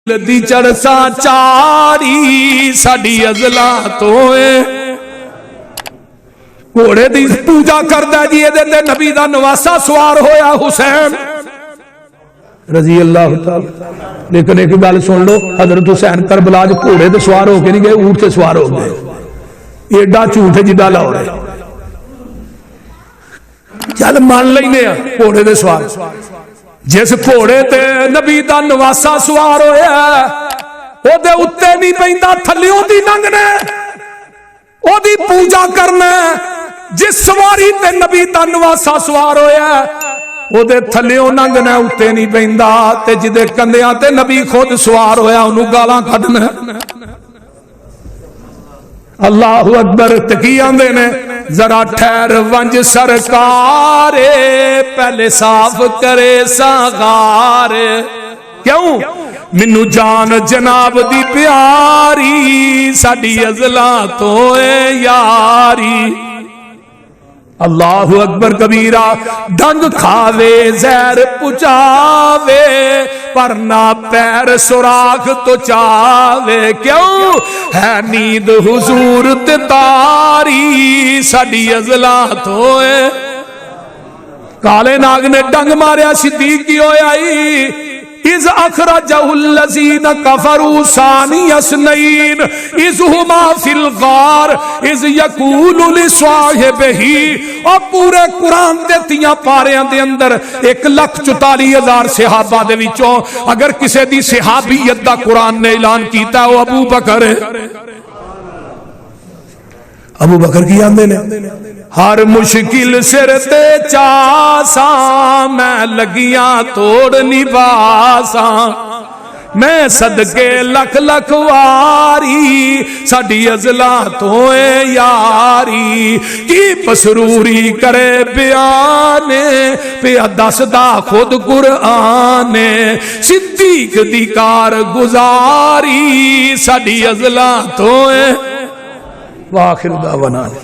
لدی چرسا چاری ساڈی ازلا توئے گھوڑے دی پوجا کردا جی اے دے نبی دا نواسا سوار ہویا حسین رضی اللہ تعالی. لیکن ایک گل سن لو، حضرت حسین کربلا جو گھوڑے تے سوار ہو کے نہیں گئے، اونٹ تے سوار ہو گئے. ایڈا جھوٹ ہے جدا لاہور ہے. چل مان لینے گھوڑے تے سوار، جس گھوڑے تے نبی دا نواسا سوار ہویا او دے اتے نہیں پیندا، تھلیوں دی لنگنے او دی پوجا کرنا. جس سواری تے نبی دا نواسا سوار ہویا او دے تھلیوں لنگنا، اتے نہیں پیندا. تے جدے کندیاں تے نبی خود سوار ہویا انہوں گالاں کڈنا. اللہ اکبر. تکیاں دے نے ذرا ٹھہر ونج سرکار پہلے صاف کرے ساغار. کیوں؟ منو جان جناب دی پیاری ساڈی ازلا تو اے یاری. اللہ اکبر کبیرہ. ڈنگ کھاوے زہر پچاوے پر نہ پیر سوراخ تو چاوے. کیوں؟ ہے نیند حضور تے تاری ساڈی ازلا تو اے. کالے ناگ نے ڈنگ ماریا، صدیق کی ہوئی آئی اِذْ أَخْرَجَهُ الَّذِينَ كَفَرُوا ثَانِيَ اثْنَيْنِ اِذْ هُمَا فِي الْغَارِ اِذْ يَقُولُ لِصَاحِبِهِ. اور پورے قرآن دے تیاں پاریاں دے اندر 1,44,000 صحابہ دے وچوں اگر کسے دی صحابیت دا قرآن نے اعلان کیتا ہے وہ ابو بکر ہے. ابو بکر کی آندے نے ہر مشکل سر تے چاساں میں لگیاں توڑ نباساں میں صدقے لکھ لکھ واری ساڈی ازلا تو اے یاری. کی پسروری کرے بیانے پیا دسدا خود قرآن صدیق دی کار گزاری ساڈی ازلا تو اے. وآخر دعوانا